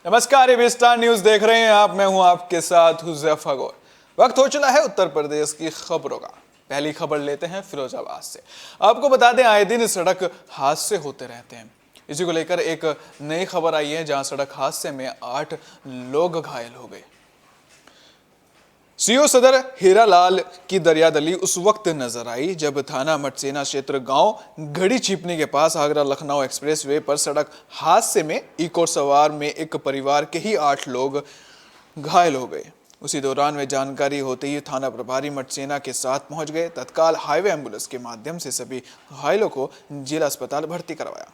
नमस्कार, AB star news देख रहे हैं आप। मैं हूं आपके साथ हुज़ैफा गौर। वक्त हो चला है उत्तर प्रदेश की खबरों का। पहली खबर लेते हैं फिरोजाबाद से। आपको बता दें, आए दिन सड़क हादसे होते रहते हैं। इसी को लेकर एक नई खबर आई है, जहां सड़क हादसे में 8 लोग घायल हो गए। सीओ सदर हीरालाल की दरियादली उस वक्त नजर आई जब थाना मटसेना क्षेत्र गांव घड़ी छिपनी के पास आगरा लखनऊ एक्सप्रेसवे पर सड़क हादसे में इको सवार में एक परिवार के ही 8 लोग घायल हो गए। उसी दौरान वे जानकारी होते ही थाना प्रभारी मटसेना के साथ पहुंच गए। तत्काल हाईवे एम्बुलेंस के माध्यम से सभी घायलों को जिला अस्पताल भर्ती करवाया।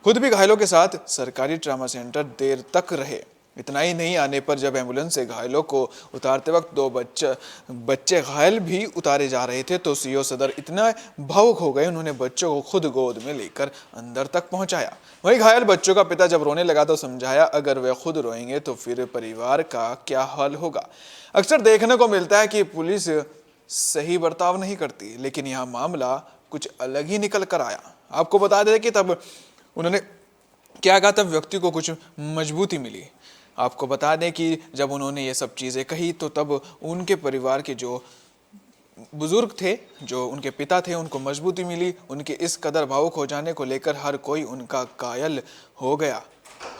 खुद भी घायलों के साथ सरकारी ट्रामा सेंटर देर तक रहे। इतना ही नहीं, आने पर जब एम्बुलेंस से घायलों को उतारते वक्त 2 बच्चे घायल भी उतारे जा रहे थे तो सीओ सदर इतना भावुक हो गए, उन्होंने बच्चों को खुद गोद में लेकर अंदर तक पहुंचाया। वहीं घायल बच्चों का पिता जब रोने लगा तो समझाया, अगर वे खुद रोएंगे तो फिर परिवार का क्या हाल होगा। अक्सर देखने को मिलता है कि पुलिस सही बर्ताव नहीं करती, लेकिन यह मामला कुछ अलग ही निकल कर आया। आपको बता दें कि तब उन्होंने क्या कहा, तब व्यक्ति को कुछ मजबूती मिली। आपको बता दें कि जब उन्होंने ये सब चीज़ें कही तो तब उनके परिवार के जो बुजुर्ग थे, जो उनके पिता थे, उनको मजबूती मिली। उनके इस कदर भावुक हो जाने को लेकर हर कोई उनका कायल हो गया।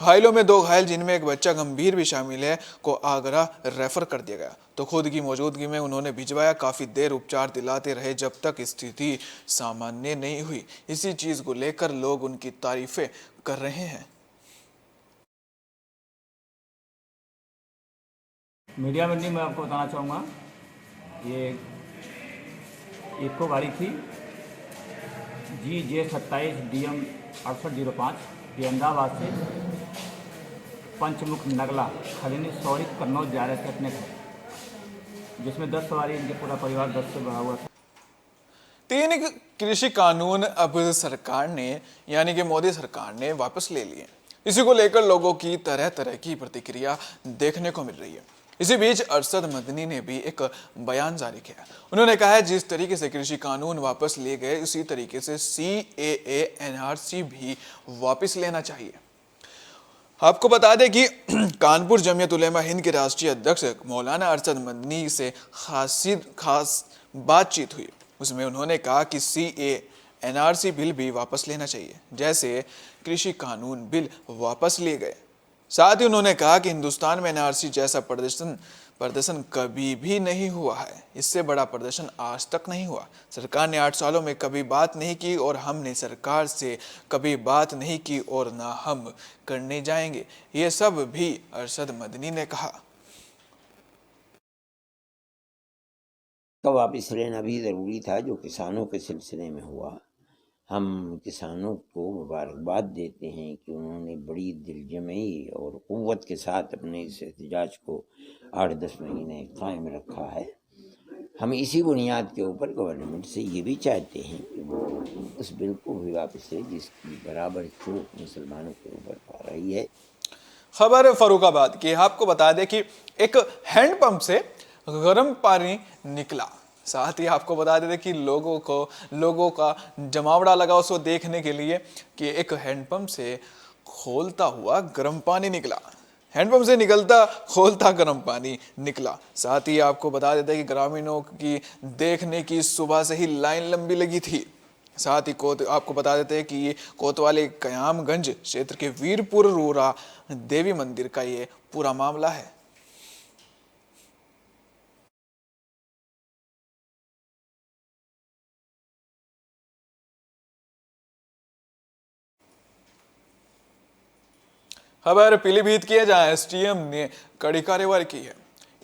घायलों में 2 घायल, जिनमें एक बच्चा गंभीर भी शामिल है, को आगरा रेफर कर दिया गया तो खुद की मौजूदगी में उन्होंने भिजवाया। काफ़ी देर उपचार दिलाते रहे जब तक स्थिति सामान्य नहीं हुई। इसी चीज़ को लेकर लोग उनकी तारीफें कर रहे हैं। मीडिया में नहीं, मैं आपको बताना चाहूँगा, ये इको गाड़ी थी GJ27 DM 6805, ये अहमदाबाद से पंचमुख नगला खलीनी सौरी कन्नौज जा रहे थे अपने घर, जिसमें 10 सवारी, इनके पूरा परिवार 10 से भरा हुआ था। 3 कृषि कानून अब सरकार ने, यानी कि मोदी सरकार ने वापस ले लिए। इसी को लेकर लोगों की तरह तरह की प्रतिक्रिया देखने को मिल रही है। इसी बीच अरशद मदनी ने भी एक बयान जारी किया। उन्होंने कहा है, जिस तरीके से कृषि कानून वापस लिए गए, उसी तरीके से CAA NRC भी वापस लेना चाहिए। आपको बता दें कि कानपुर जमीयत उलेमा हिंद के राष्ट्रीय अध्यक्ष मौलाना अरशद मदनी से खास बातचीत हुई। उसमें उन्होंने कहा कि CAA NRC बिल भी वापस लेना चाहिए, जैसे कृषि कानून बिल वापस लिए गए। साथ ही उन्होंने कहा कि हिंदुस्तान में NRC जैसा प्रदर्शन कभी भी नहीं हुआ है। इससे बड़ा प्रदर्शन आज तक नहीं हुआ। सरकार ने 8 सालों में कभी बात नहीं की और हमने सरकार से कभी बात नहीं की और ना हम करने जाएंगे। ये सब भी अरशद मदनी ने कहा। कब वापस लेना भी ज़रूरी था, जो किसानों के सिलसिले में हुआ। हम किसानों को मुबारकबाद देते हैं कि उन्होंने बड़ी दिलजमई और क़ुव्वत के साथ अपने इस एहतजाज को 8-10 महीने कायम रखा है। हम इसी बुनियाद के ऊपर गवर्नमेंट से ये भी चाहते हैं कि वो उस बिल को भी वापस ले जिसकी बराबर चोट मुसलमानों के ऊपर पड़ रही है। खबर फरुखाबाद की। आपको बता दें कि एक हैंडपंप से गर्म पानी निकला। साथ ही आपको बता देते कि लोगों का जमावड़ा लगा उसको देखने के लिए कि एक हैंडपंप से खोलता हुआ गर्म पानी निकला। हैंडपंप से निकलता खोलता गर्म पानी निकला। साथ ही आपको बता देते कि ग्रामीणों की देखने की सुबह से ही लाइन लंबी लगी थी। साथ ही आपको बता देते हैं कि ये कोतवाली कयामगंज क्षेत्र के वीरपुर रोरा देवी मंदिर का ये पूरा मामला है। खबर पीलीभीत की है, जहां SDM ने कड़ी कार्रवाई की है।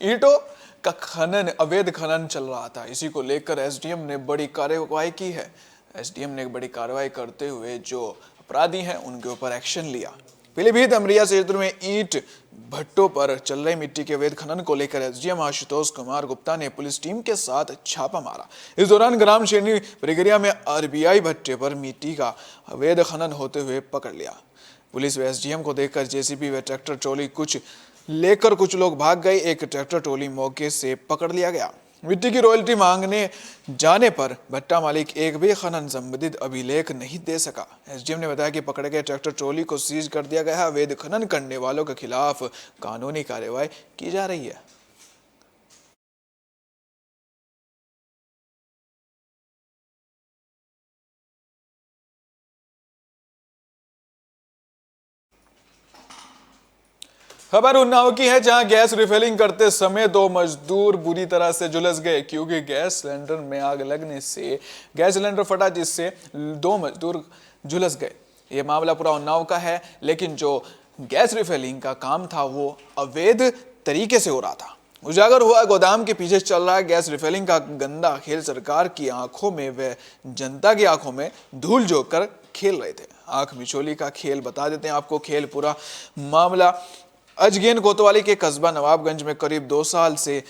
ईंटों का खनन, अवैध खनन चल रहा था। इसी को लेकर SDM ने बड़ी कार्रवाई की है। SDM ने बड़ी कार्रवाई करते हुए जो अपराधी हैं उनके ऊपर एक्शन लिया। पीलीभीत अमरिया क्षेत्र में ईंट भट्टों पर चल रहे मिट्टी के अवैध खनन को लेकर SDM आशुतोष कुमार गुप्ता ने पुलिस टीम के साथ छापा मारा। इस दौरान ग्राम शेरनी प्रक्रिया में RBI भट्टे पर मिट्टी का अवैध खनन होते हुए पकड़ लिया। पुलिस व SDM को देखकर JCB व ट्रैक्टर ट्रॉली कुछ लोग भाग गए। एक ट्रैक्टर ट्रॉली मौके से पकड़ लिया गया। मिट्टी की रॉयल्टी मांगने जाने पर भट्टा मालिक एक भी खनन संबंधित अभिलेख नहीं दे सका। एसडीएम ने बताया कि पकड़े गए ट्रैक्टर ट्रॉली को सीज कर दिया गया है। अवैध खनन करने वालों के खिलाफ कानूनी कार्रवाई की जा रही है। खबर उन्नाव की है, जहां गैस रिफिलिंग करते समय 2 मजदूर बुरी तरह से झुलस गए क्योंकि गैस सिलेंडर में आग लगने से गैस सिलेंडर फटा, जिससे 2 मजदूर झुलस गए। यह मामला पूरा उन्नाव का है, लेकिन जो गैस रिफिलिंग का काम था वो अवैध तरीके से हो रहा था। उजागर हुआ गोदाम के पीछे चल रहा गैस रिफिलिंग का गंदा खेल सरकार की आंखों में व जनता की आंखों में धूल झोंक कर खेल रहे थे। आंख मिचोली का खेल बता देते हैं आपको। खेल पूरा मामला अजगैन कोतवाली के कस्बा नवाबगंज में करीब 2 साल से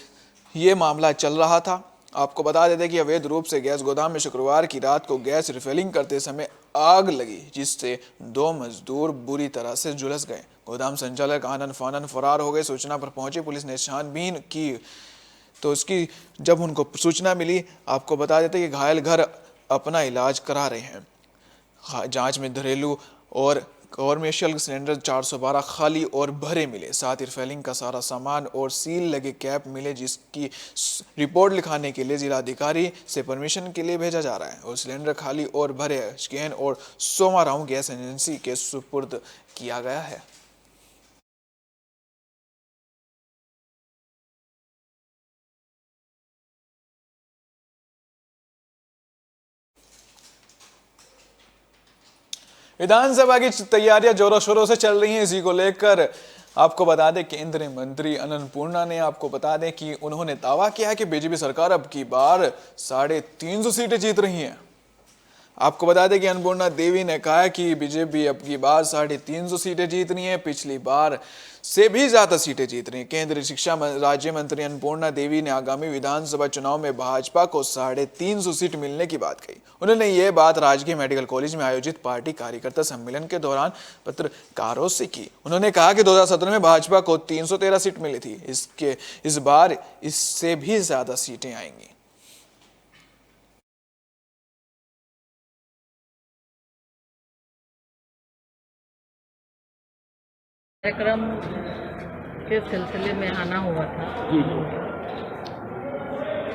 ये मामला चल रहा था। आपको बता देते हैं कि अवैध रूप से गैस गोदाम में शुक्रवार की रात को गैस रिफिलिंग करते समय आग लगी, जिससे 2 मजदूर बुरी तरह से झुलस गए। गोदाम संचालक आनन फानन फरार हो गए। सूचना पर पहुंची पुलिस ने छानबीन की तो उसकी जब उनको सूचना मिली, आपको बता देते कि घायल घर अपना इलाज करा रहे हैं। जांच में घरेलू और कॉमर्शियल सिलेंडर 412 खाली और भरे मिले। साथ ही रिफिलिंग का सारा सामान और सील लगे कैप मिले, जिसकी रिपोर्ट लिखाने के लिए जिलाधिकारी से परमिशन के लिए भेजा जा रहा है और सिलेंडर खाली और भरे स्कैन और सोमाराव गैस एजेंसी के सुपुर्द किया गया है। विधानसभा की तैयारियां जोरों शोरों से चल रही हैं। इसी को लेकर आपको बता दें केंद्रीय मंत्री अन्नपूर्णा ने आपको बता दें कि उन्होंने दावा किया है कि बीजेपी सरकार अब की बार 350 सीटें जीत रही है। आपको बता दें कि अन्नपूर्णा देवी ने कहा कि बीजेपी अब की बार 350 सीटें जीत रही है, पिछली बार से भी ज्यादा सीटें जीत रही है। केंद्रीय शिक्षा राज्य मंत्री अन्नपूर्णा देवी ने आगामी विधानसभा चुनाव में भाजपा को 350 सीट मिलने की बात कही। उन्होंने ये बात राजकीय मेडिकल कॉलेज में आयोजित पार्टी कार्यकर्ता सम्मेलन के दौरान पत्रकारों से की। उन्होंने कहा कि 2017 में भाजपा को 313 सीट मिली थी, इस बार इससे भी ज्यादा सीटें आएंगी। कार्यक्रम के सिलसिले में आना हुआ था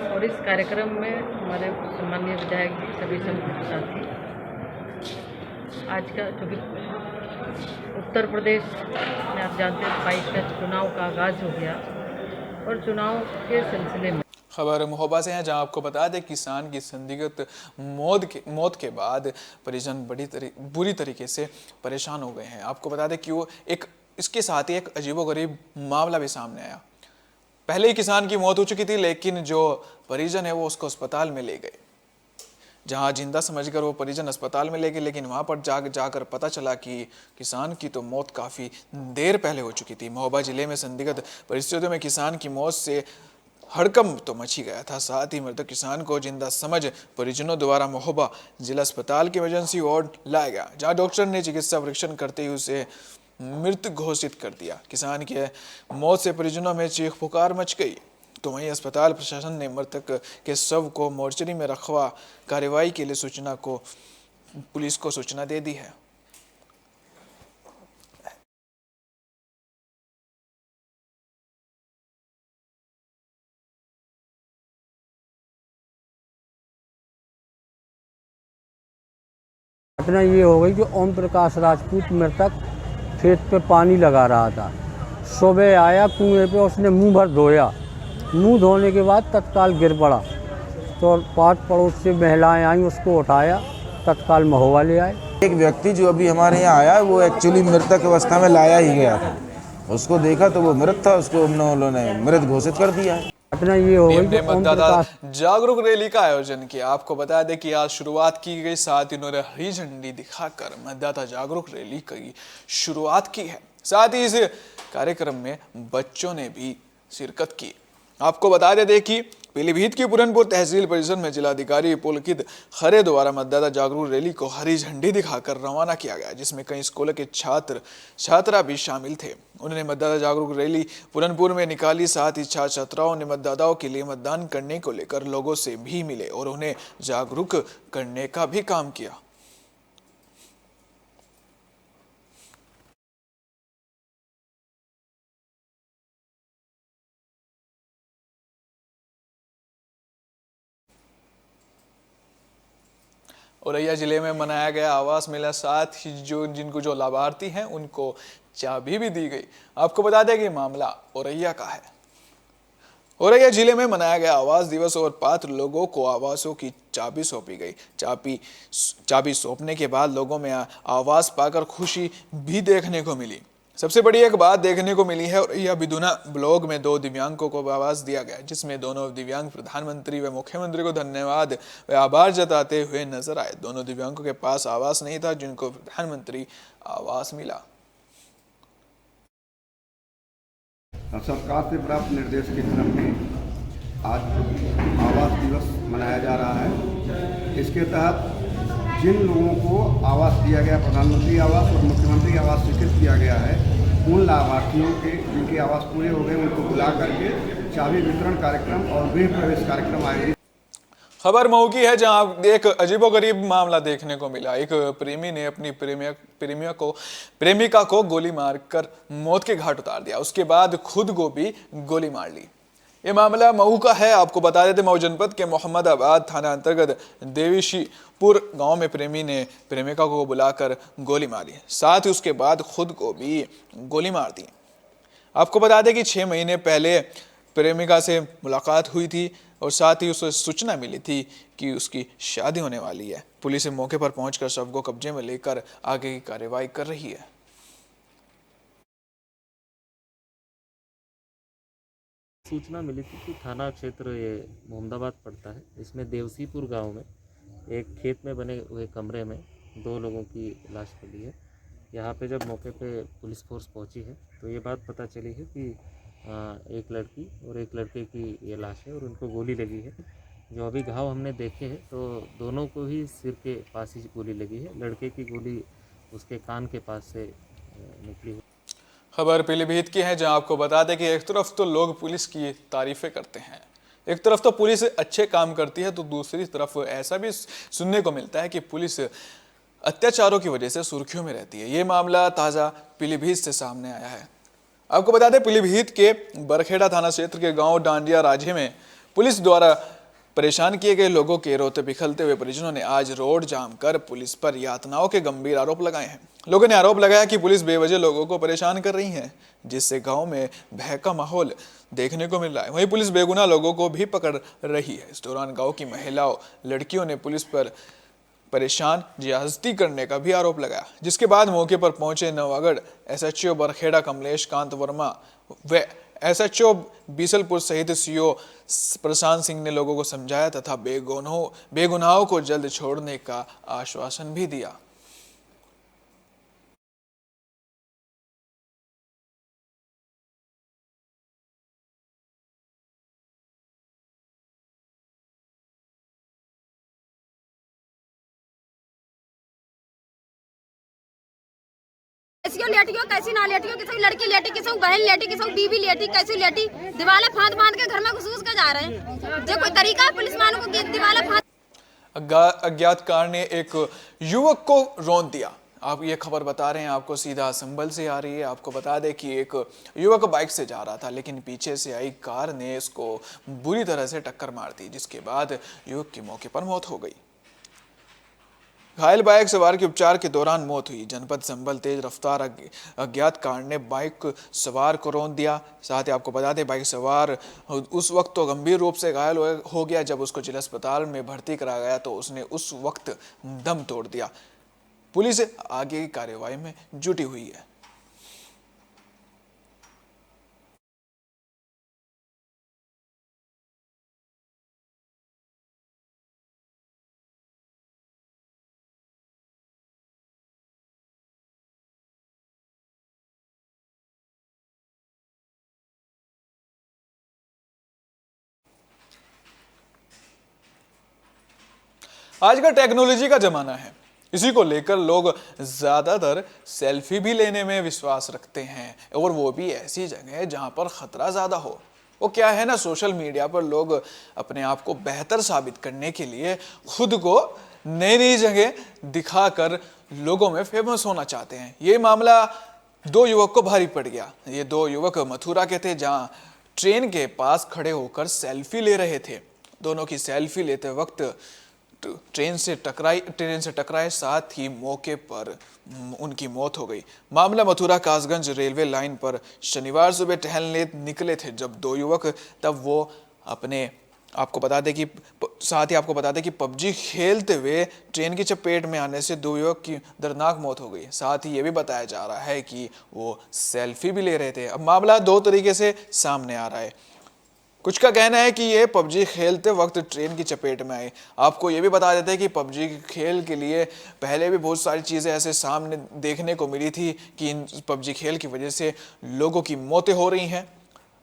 और इस कार्यक्रम में हमारे सम्मानीय विधायक जी सभी संबंधित साथी, आज का चूँकि उत्तर प्रदेश में आप जानते हैं 22 का चुनाव का आगाज हो गया और चुनाव के सिलसिले में खबर महोबा से है, जहां आपको बता दें किसान की संदिग्ध मौत के बाद परिजन बुरी तरीके से परेशान हो गए हैं। आपको बता दें कि वो इसके साथ ही एक अजीबोगरीब मामला भी सामने आया। पहले ही किसान की मौत हो चुकी थी, लेकिन जो परिजन है वो उसको अस्पताल में ले गए। जहां जिंदा समझकर वो परिजन अस्पताल में ले गए, लेकिन वहां पर जाकर पता चला कि किसान की तो मौत काफी देर पहले हो चुकी थी। महोबा जिले में संदिग्ध परिस्थितियों में किसान की मौत से हड़कंप तो मची गया था। साथ ही मृतक किसान को जिंदा समझ परिजनों द्वारा महोबा जिला अस्पताल के इमरजेंसी वार्ड लाया गया, जहां डॉक्टर ने चिकित्सा परीक्षण करते हुए उसे मृत घोषित कर दिया। किसान के मौत से परिजनों में चीख पुकार मच गई। तो वहीं अस्पताल प्रशासन ने मृतक के शव को मोर्चरी में रखवा कार्रवाई के लिए पुलिस को सूचना दे दी है। घटना ये हो गई कि ओम प्रकाश राजपूत मृतक खेत पे पानी लगा रहा था। सुबह आया कुएं पे, उसने मुंह भर धोया। मुंह धोने के बाद तत्काल गिर पड़ा तो पास पड़ोस से महिलाएं आई, उसको उठाया, तत्काल महोबा ले आए। एक व्यक्ति जो अभी हमारे यहाँ आया वो एक्चुअली मृतक अवस्था में लाया ही गया था। उसको देखा तो वो मृत था, उसको उन्होंने मृत घोषित कर दिया है। घटना ये हो गई कि ओम प्रकाश जागरूक रैली का आयोजन किया। आपको बता दें कि आज शुरुआत की गई, साथ ही उन्होंने हरी झंडी दिखाकर मतदाता जागरूक रैली की शुरुआत की है। साथ ही इस कार्यक्रम में बच्चों ने भी शिरकत की। आपको बता दें कि पीलीभीत की पूरनपुर तहसील परिषद में जिलाधिकारी पुलकित खरे द्वारा मतदाता जागरूक रैली को हरी झंडी दिखाकर रवाना किया गया, जिसमें कई स्कूलों के छात्र छात्रा भी शामिल थे। उन्होंने मतदाता जागरूक रैली पूरनपुर में निकाली। साथ ही छात्र छात्राओं ने मतदाताओं के लिए मतदान करने को लेकर लोगों से भी मिले और उन्हें जागरूक करने का भी काम किया। औरैया जिले में मनाया गया आवास मेला, साथ ही जो लाभार्थी हैं उनको चाबी भी दी गई। आपको बता दें कि मामला औरैया का है। औरैया जिले में मनाया गया आवास दिवस और पात्र लोगों को आवासों की चाबी सौंपी गई। चाबी सौंपने के बाद लोगों में आवास पाकर खुशी भी देखने को मिली। सबसे बड़ी एक बात देखने को मिली है औरैया बिदुना ब्लॉक में 2 दिव्यांगों को आवास दिया गया, जिसमें दोनों दिव्यांग प्रधानमंत्री व मुख्यमंत्री को धन्यवाद व आभार जताते हुए नजर आए। दोनों दिव्यांगों के पास आवास नहीं था, जिनको प्रधानमंत्री आवास मिला। सरकार से प्राप्त निर्देश के क्रम में आज आवास दिवस मनाया जा रहा है। इसके तहत जिन लोगों को आवास दिया गया, प्रधानमंत्री आवास और मुख्यमंत्री आवास स्वीकृत किया गया है, उन लाभार्थियों के जिनके आवास पूरे हो गए उनको बुला करके चाबी वितरण कार्यक्रम और गृह प्रवेश कार्यक्रम आयोजित। खबर मऊ की है, जहां एक अजीबोगरीब मामला देखने को मिला। एक प्रेमी ने अपनी प्रेमिका को गोली मारकर मौत के घाट उतार दिया। उसके बाद खुद को भी गोली मार ली। ये मामला मऊ का है। आपको बता देते, मऊ जनपद के मोहम्मदाबाद थाना अंतर्गत देवीशीपुर गांव में प्रेमी ने प्रेमिका को बुलाकर गोली मारी, साथ ही उसके बाद खुद को भी गोली मार दी। आपको बता दें कि 6 महीने पहले प्रेमिका से मुलाकात हुई थी और साथ ही उसे सूचना मिली थी कि उसकी शादी होने वाली है। पुलिस मौके पर पहुंचकर शव को कब्जे में लेकर आगे की कार्रवाई कर रही है। सूचना मिली थी कि थाना क्षेत्र ये मोहम्मदाबाद पड़ता है, इसमें देवसीपुर गांव में एक खेत में बने हुए कमरे में 2 लोगों की लाश मिली है। यहाँ पे जब मौके पे पुलिस फोर्स पहुंची है तो ये बात पता चली है कि एक लड़की और एक लड़के की ये लाश है और उनको गोली लगी है। जो अभी घाव हमने देखे हैं तो दोनों को ही सिर के पास ही गोली लगी है। लड़के की गोली उसके कान के पास से निकली हुई। खबर पीलीभीत की है, जहां आपको बता दें कि एक तरफ तो लोग पुलिस की तारीफें करते हैं, एक तरफ तो पुलिस अच्छे काम करती है, तो दूसरी तरफ ऐसा भी सुनने को मिलता है कि पुलिस अत्याचारों की वजह से सुर्खियों में रहती है। ये मामला ताज़ा पीलीभीत से सामने आया है। आपको बता दें, पीलीभीत के बरखेड़ा थाना क्षेत्र के गांव डांडिया राजे में पुलिस द्वारा परेशान किए गए लोगों के रोते बिखलते हुए परिजनों ने आज रोड जाम कर पुलिस पर यातनाओं के गंभीर आरोप लगाए हैं। लोगों ने आरोप लगाया कि पुलिस बेवजह लोगों को परेशान कर रही है, जिससे गांव में भय का माहौल देखने को मिल रहा है। वहीं पुलिस बेगुनाह लोगों को भी पकड़ रही है। इस दौरान गांव की महिलाओं लड़कियों ने पुलिस पर परेशान ज्यादती करने का भी आरोप लगाया, जिसके बाद मौके पर पहुंचे नवागढ़ SHO बरखेड़ा कमलेश कांत वर्मा व SHO बीसलपुर सहित CO प्रशांत सिंह ने लोगों को समझाया तथा बेगुनाहों को जल्द छोड़ने का आश्वासन भी दिया। लेटियो कैसी ना लेटियो, किसी लड़की लेटी, किसी बहन लेटी, किसी बीवी लेटी, कैसी लेटी, दीवाला फांद फांद के घर में घुसूस कर जा रहे हैं। जो कोई तरीका है पुलिस वालों को कि दीवाला फांद। अज्ञात कार ने एक युवक को रौंद दिया। आप ये खबर बता रहे हैं, आपको सीधा संभल से आ रही है। आपको बता दें कि एक युवक बाइक से जा रहा था, लेकिन पीछे से आई कार ने इसको बुरी तरह से टक्कर मार दी, जिसके बाद युवक की मौके पर मौत हो गई। घायल बाइक सवार की उपचार के दौरान मौत हुई। जनपद संभल तेज रफ्तार अज्ञात कार ने बाइक सवार को रौंद दिया। साथ ही आपको बता दें, बाइक सवार उस वक्त तो गंभीर रूप से घायल हो गया। जब उसको जिला अस्पताल में भर्ती कराया गया तो उसने उस वक्त दम तोड़ दिया। पुलिस आगे की कार्रवाई में जुटी हुई है। आज का टेक्नोलॉजी का जमाना है, इसी को लेकर लोग ज्यादातर सेल्फी भी लेने में विश्वास रखते हैं, और वो भी ऐसी जगह जहां पर खतरा ज्यादा हो। वो क्या है ना, सोशल मीडिया पर लोग अपने आप को बेहतर साबित करने के लिए खुद को नई नई जगह दिखाकर लोगों में फेमस होना चाहते हैं। ये मामला दो युवक को भारी पड़ गया। ये दो युवक मथुरा के थे, जहां ट्रेन के पास खड़े होकर सेल्फी ले रहे थे। दोनों की सेल्फी लेते वक्त ट्रेन से टकराए, साथ ही मौके पर उनकी मौत हो गई। मामला मथुरा कासगंज रेलवे लाइन पर शनिवार सुबह टहलने निकले थे जब दो युवक, तब वो आपको बता दें कि पबजी खेलते हुए ट्रेन की चपेट में आने से दो युवक की दर्दनाक मौत हो गई। साथ ही ये भी बताया जा रहा है कि वो सेल्फी भी ले रहे थे। अब मामला दो तरीके से सामने आ रहा है। कुछ का कहना है कि ये पबजी खेलते वक्त ट्रेन की चपेट में आए। आपको ये भी बता देते हैं कि पबजी खेल के लिए पहले भी बहुत सारी चीज़ें ऐसे सामने देखने को मिली थी कि इन पबजी खेल की वजह से लोगों की मौतें हो रही हैं।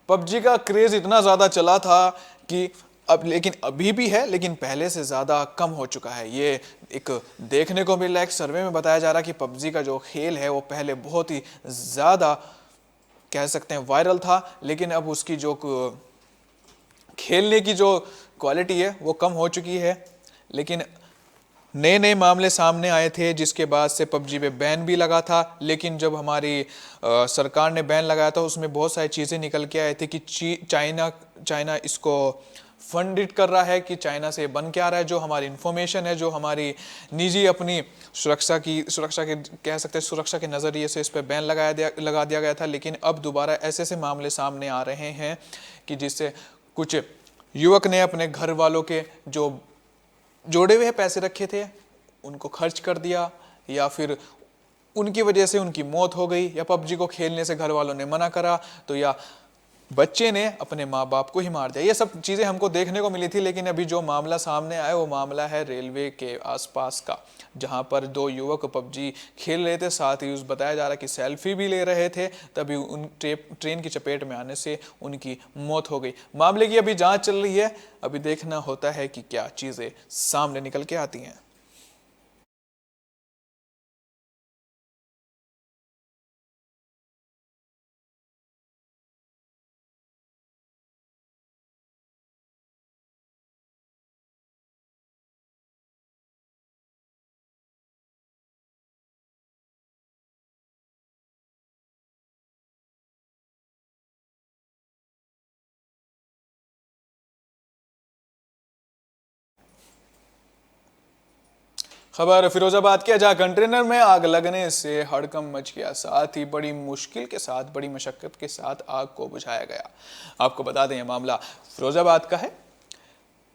पबजी का क्रेज़ इतना ज़्यादा चला था कि अभी भी है, लेकिन पहले से ज़्यादा कम हो चुका है। ये एक देखने को मिल रहा है। एक सर्वे में बताया जा रहा है कि पबजी का जो खेल है वो पहले बहुत ही ज़्यादा कह सकते हैं वायरल था, लेकिन अब उसकी जो खेलने की जो क्वालिटी है वो कम हो चुकी है। लेकिन नए नए मामले सामने आए थे जिसके बाद से पबजी पे बैन भी लगा था। लेकिन जब हमारी सरकार ने बैन लगाया था उसमें बहुत सारी चीज़ें निकल के आए थे कि चाइना इसको फंडिट कर रहा है, कि चाइना से बन के आ रहा है। जो हमारी इंफॉर्मेशन है, जो हमारी निजी अपनी सुरक्षा के कह सकते हैं सुरक्षा के नज़रिए से इस पर बैन लगा दिया गया था। लेकिन अब दोबारा ऐसे मामले सामने आ रहे हैं कि जिससे कुछ युवक ने अपने घर वालों के जो जोड़े हुए पैसे रखे थे उनको खर्च कर दिया, या फिर उनकी वजह से उनकी मौत हो गई, या पबजी को खेलने से घर वालों ने मना करा, तो या बच्चे ने अपने माँ बाप को ही मार दिया। ये सब चीज़ें हमको देखने को मिली थी। लेकिन अभी जो मामला सामने आया वो मामला है रेलवे के आसपास का, जहां पर दो युवक पबजी खेल रहे थे, साथ ही बताया जा रहा है कि सेल्फी भी ले रहे थे, तभी उन ट्रेन की चपेट में आने से उनकी मौत हो गई। मामले की अभी जाँच चल रही है। अभी देखना होता है कि क्या चीज़ें सामने निकल के आती हैं। खबर फिरोजाबाद की, जहां कंटेनर में आग लगने से हड़कंप मच गया। साथ ही बड़ी मुश्किल के साथ, बड़ी मशक्कत के साथ आग को बुझाया गया। आपको बता दें यह मामला फिरोजाबाद का है।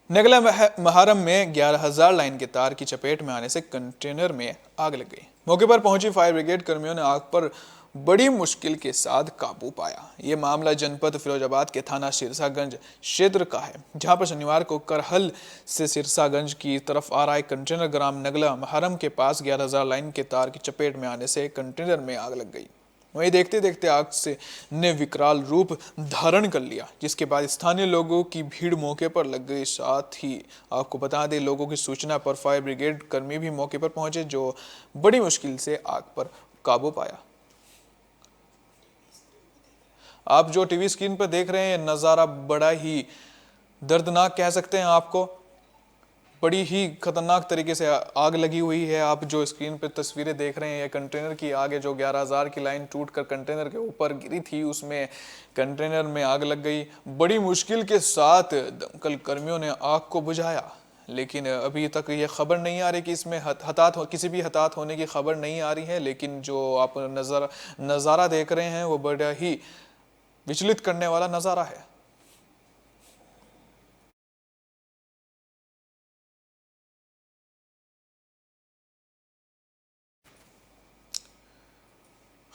नगला मुहर्रम में 11,000 लाइन के तार की चपेट में आने से कंटेनर में आग लग गई। मौके पर पहुंची फायर ब्रिगेड कर्मियों ने आग पर बड़ी मुश्किल के साथ काबू पाया। ये मामला जनपद फिरोजाबाद के थाना सिरसागंज क्षेत्र का है, जहां पर शनिवार को करहल से सिरसागंज की तरफ आ रहा कंटेनर ग्राम नगला मुहर्रम के पास 11,000 लाइन के तार की चपेट में आने से कंटेनर में आग लग गई। वहीं देखते देखते आग ने विकराल रूप धारण कर लिया, जिसके बाद स्थानीय लोगों की भीड़ मौके पर लग गई। साथ ही आपको बता दें, लोगों की सूचना पर फायर ब्रिगेड कर्मी भी मौके पर पहुंचे, जो बड़ी मुश्किल से आग पर काबू पाया। आप जो टीवी स्क्रीन पर देख रहे हैं नज़ारा बड़ा ही दर्दनाक कह सकते हैं। आपको बड़ी ही खतरनाक तरीके से आग लगी हुई है। आप जो स्क्रीन पर तस्वीरें देख रहे हैं, ये कंटेनर की आगे जो 11,000 की लाइन टूटकर कंटेनर के ऊपर गिरी थी, उसमें कंटेनर में आग लग गई। बड़ी मुश्किल के साथ दमकल कर्मियों ने आग को बुझाया, लेकिन अभी तक ये खबर नहीं आ रही कि इसमें किसी भी हताहत होने की खबर नहीं आ रही है। लेकिन जो आप नज़ारा देख रहे हैं वो बड़ा ही विचलित करने वाला नज़ारा है।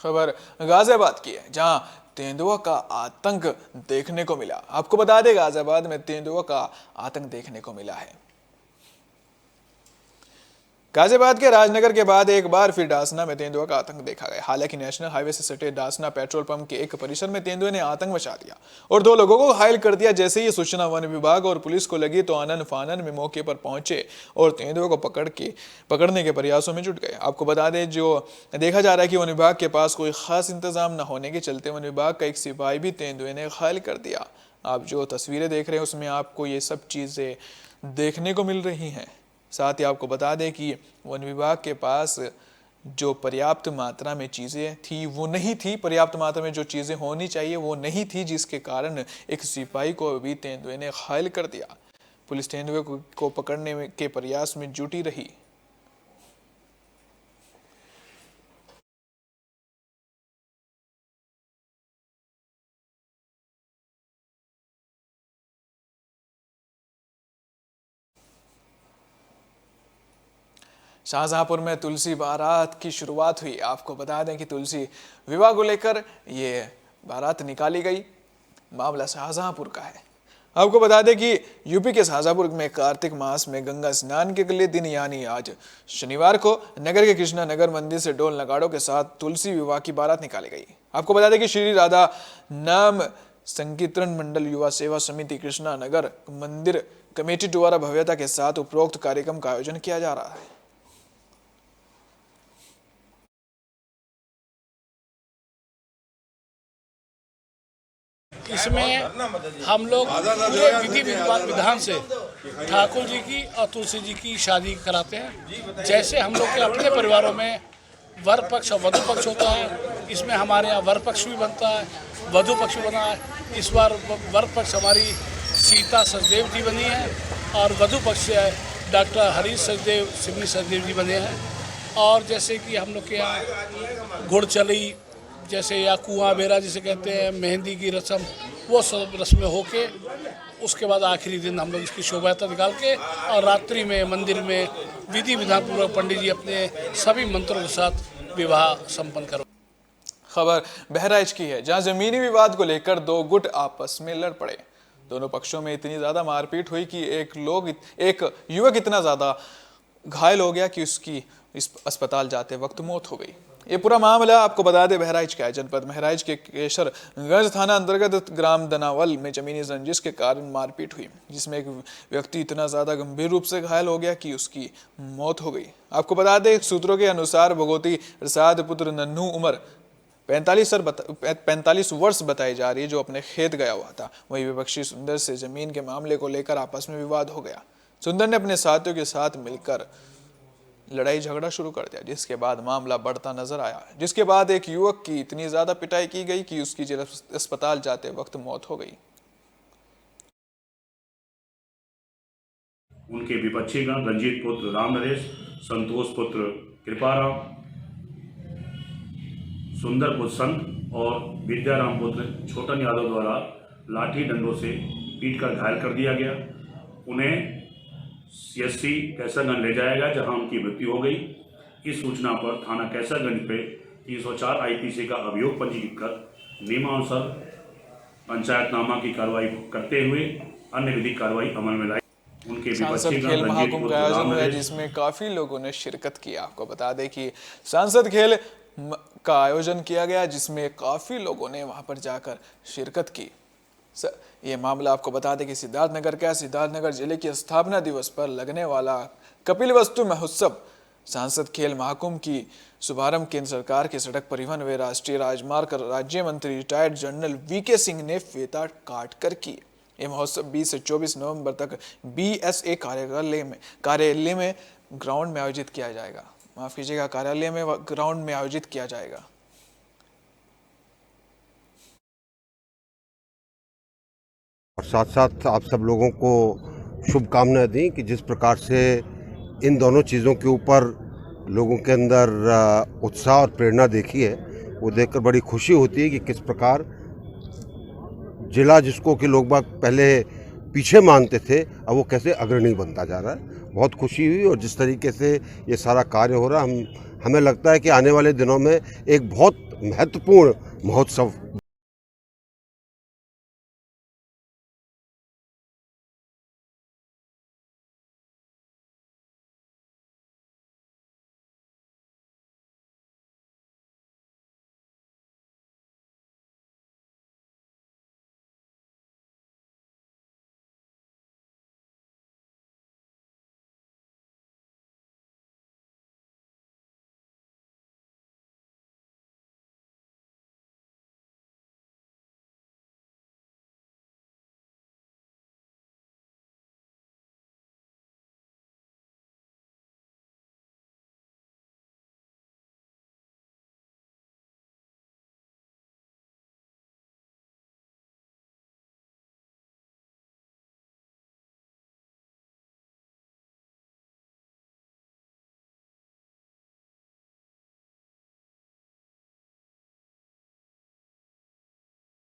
खबर गाजियाबाद की है, जहां तेंदुआ का आतंक देखने को मिला। आपको बता दें, गाजियाबाद में तेंदुआ का आतंक देखने को मिला है। गाजियाबाद के राजनगर के बाद एक बार फिर डासना में तेंदुआ का आतंक देखा गया। हालांकि नेशनल हाईवे से सटे डासना पेट्रोल पंप के एक परिसर में तेंदुए ने आतंक मचा दिया और 2 लोगों को घायल कर दिया। जैसे ही सूचना वन विभाग और पुलिस को लगी तो आनन फानन में मौके पर पहुंचे और तेंदुए को पकड़ने के प्रयासों में जुट गए। आपको बता दें, जो देखा जा रहा है कि वन विभाग के पास कोई खास इंतजाम न होने के चलते वन विभाग का एक सिपाही भी तेंदुए ने घायल कर दिया। आप जो तस्वीरें देख रहे हैं उसमें आपको ये सब चीजें देखने को मिल रही हैं। साथ ही आपको बता दें कि वन विभाग के पास जो पर्याप्त मात्रा में चीज़ें थी वो नहीं थी, पर्याप्त मात्रा में जो चीज़ें होनी चाहिए वो नहीं थी, जिसके कारण एक सिपाही को भी तेंदुए ने घायल कर दिया। पुलिस तेंदुए को पकड़ने के प्रयास में जुटी रही। शाहजहांपुर में तुलसी बारात की शुरुआत हुई। आपको बता दें कि तुलसी विवाह को लेकर ये बारात निकाली गई। मामला शाहजहांपुर का है। आपको बता दें कि यूपी के शाहजहांपुर में कार्तिक मास में गंगा स्नान के अगले दिन यानी आज शनिवार को नगर के कृष्णा नगर मंदिर से ढोल नगाड़ों के साथ तुलसी विवाह की बारात निकाली गई। आपको बता दें कि श्री राधा नाम संकीर्तन मंडल युवा सेवा समिति कृष्णा नगर मंदिर कमेटी द्वारा भव्यता के साथ उपरोक्त कार्यक्रम का आयोजन किया जा रहा है। इसमें हम लोग पूरे विधि विधान से ठाकुर जी की और तुलसी जी की शादी कराते हैं। जैसे हम लोग के अपने परिवारों में वर पक्ष और वधु पक्ष होता है, इसमें हमारे यहाँ वर पक्ष भी बनता है, वधु पक्ष भी बना है। इस बार वर पक्ष हमारी सीता सचदेव जी बनी है और वधु पक्ष डॉक्टर हरीश सचदेव, सिमनी सचदेव जी बने हैं। और जैसे कि हम लोग के यहाँ गुड़चली जैसे या कुआं बेरा जिसे कहते हैं, मेहंदी की रस्म, वो सब रस्में होके उसके बाद आखिरी दिन हम लोग इसकी शोभा यात्रा निकाल के और रात्रि में मंदिर में विधि विधान पूर्वक पंडित जी अपने सभी मंत्रों के साथ विवाह संपन्न करो। खबर बहराइच की है, जहां जमीनी विवाद को लेकर 2 गुट आपस में लड़ पड़े। दोनों पक्षों में इतनी ज्यादा मारपीट हुई कि एक युवक इतना ज्यादा घायल हो गया कि उसकी इस अस्पताल जाते वक्त मौत हो गई। ये पूरा मामला आपको बता दें बहराइच का है। जनपद बहराइच के केसरगंज थाना अंतर्गत ग्राम दनावल में जमीनी रंजिश के कारण मारपीट हुई, जिसमें एक व्यक्ति इतना ज्यादा गंभीर रूप से घायल हो गया कि उसकी मौत हो गई। आपको बता दें, सूत्रों के अनुसार भगवती प्रसाद पुत्र नन्हू उम्र 45 वर्ष बताई जा रही है, जो अपने खेत गया हुआ था। वही विपक्षी सुंदर से जमीन के मामले को लेकर आपस में विवाद हो गया। सुंदर ने अपने साथियों के साथ मिलकर लड़ाई झगड़ा शुरू कर दिया, जिसके बाद मामला बढ़ता नजर आया। जिसके बाद एक युवक की इतनी ज्यादा पिटाई की गई कि उसकी अस्पताल जाते वक्त मौत हो गई। उनके विपक्षीगण रंजीत पुत्र राम नरेश, संतोष पुत्र कृपाराम, सुंदर पुत्र संत और विद्याराम पुत्र छोटन यादव द्वारा लाठी डंडों से पीटकर घायल कर दिया गया। उन्हें सीएससी कैसरगंज ले जाया गया, जहां उनकी मृत्यु हो गई। इस सूचना पर थाना कैसरगंज पे 304 आईपीसी का अभियोग पंजीकृत कर नियमानुसार पंचायतनामा की कार्रवाई करते हुए अन्य विधिक कार्रवाई अमल में लाई। उनके सांसद खेल महाकुंभ का आयोजन हुआ, जिसमें काफी लोगों ने शिरकत की। आपको बता दें कि सांसद खेल का आयोजन किया गया, जिसमें काफी लोगों ने वहां पर जाकर शिरकत की। ये मामला आपको बता दें कि सिद्धार्थनगर जिले की स्थापना दिवस पर लगने वाला कपिलवस्तु महोत्सव सांसद खेल महाकुंभ की शुभारंभ केंद्र सरकार के सड़क परिवहन व राष्ट्रीय राजमार्ग राज्य मंत्री रिटायर्ड जनरल वीके सिंह ने फीता काट कर की। यह महोत्सव 20 से 24 नवंबर तक बीएसए कार्यालय में ग्राउंड में आयोजित किया जाएगा। माफ कीजिएगा, कार्यालय में ग्राउंड में आयोजित किया जाएगा। और साथ साथ आप सब लोगों को शुभकामनाएं दी कि जिस प्रकार से इन दोनों चीज़ों के ऊपर लोगों के अंदर उत्साह और प्रेरणा देखी है, वो देखकर बड़ी खुशी होती है कि किस प्रकार जिला जिसको कि लोग बाग पहले पीछे मानते थे, अब वो कैसे अग्रणी बनता जा रहा है। बहुत खुशी हुई। और जिस तरीके से ये सारा कार्य हो रहा है, हमें लगता है कि आने वाले दिनों में एक बहुत महत्वपूर्ण महोत्सव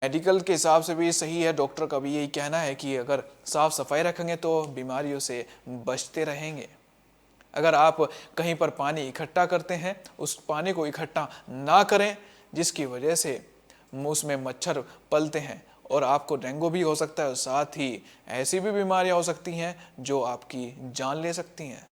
मेडिकल के हिसाब से भी सही है, डॉक्टर का भी यही कहना है कि अगर साफ सफाई रखेंगे तो बीमारियों से बचते रहेंगे। अगर आप कहीं पर पानी इकट्ठा करते हैं, उस पानी को इकट्ठा ना करें, जिसकी वजह से उसमें मच्छर पलते हैं और आपको डेंगू भी हो सकता है और साथ ही ऐसी भी बीमारियां हो सकती हैं जो आपकी जान ले सकती हैं।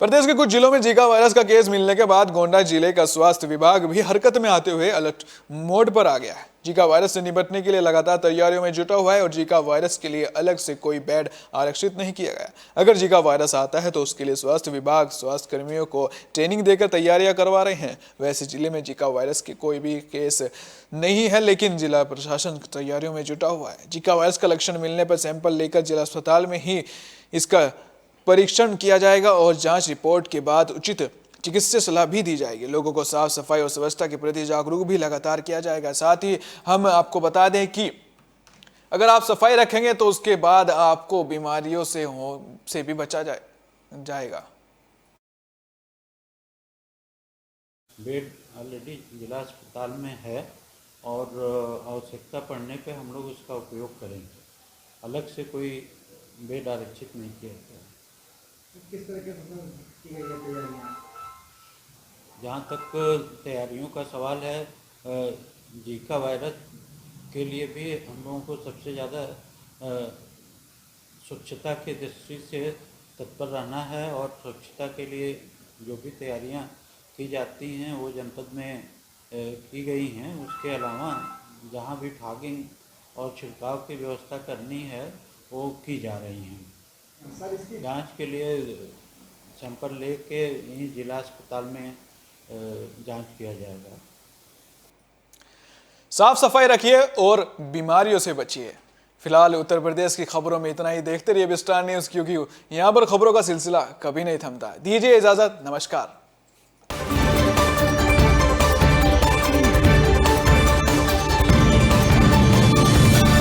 प्रदेश के कुछ जिलों में जीका वायरस का केस मिलने के बाद गोंडा जिले का स्वास्थ्य विभाग भी हरकत में आते हुए अलर्ट मोड पर आ गया है। जीका वायरस से निपटने के लिए लगातार तैयारियों में जुटा हुआ है और जीका वायरस के लिए अलग से कोई बेड आरक्षित नहीं किया गया। अगर जीका वायरस आता है तो उसके लिए स्वास्थ्य विभाग स्वास्थ्य कर्मियों को ट्रेनिंग देकर तैयारियां करवा रहे हैं। वैसे जिले में जीका वायरस के कोई भी केस नहीं है, लेकिन जिला प्रशासन तैयारियों में जुटा हुआ है। जीका वायरस का लक्षण मिलने पर सैंपल लेकर जिला अस्पताल में ही इसका परीक्षण किया जाएगा और जांच रिपोर्ट के बाद उचित चिकित्सीय सलाह भी दी जाएगी। लोगों को साफ सफाई और स्वच्छता के प्रति जागरूक भी लगातार किया जाएगा। साथ ही हम आपको बता दें कि अगर आप सफाई रखेंगे तो उसके बाद आपको बीमारियों से भी बचा जाएगा। बेड ऑलरेडी जिला अस्पताल में है और आवश्यकता पड़ने पे हम लोग उसका उपयोग करेंगे। अलग से कोई बेड आरक्षित नहीं किया गया। किस तरह की तैयारियाँ? जहाँ तक तैयारियों का सवाल है, जीका वायरस के लिए भी हम लोगों को सबसे ज़्यादा स्वच्छता की दृष्टि से तत्पर रहना है और स्वच्छता के लिए जो भी तैयारियाँ की जाती हैं वो जनपद में की गई हैं। उसके अलावा जहाँ भी फॉगिंग और छिड़काव की व्यवस्था करनी है वो की जा रही हैं। जांच के लिए सैंपल लेके यहीं जिला अस्पताल में जांच किया जाएगा। साफ सफाई रखिए और बीमारियों से बचिए। फिलहाल उत्तर प्रदेश की खबरों में इतना ही। देखते रहिए विस्तार न्यूज़, क्योंकि यहाँ पर खबरों का सिलसिला कभी नहीं थमता। दीजिए इजाजत, नमस्कार।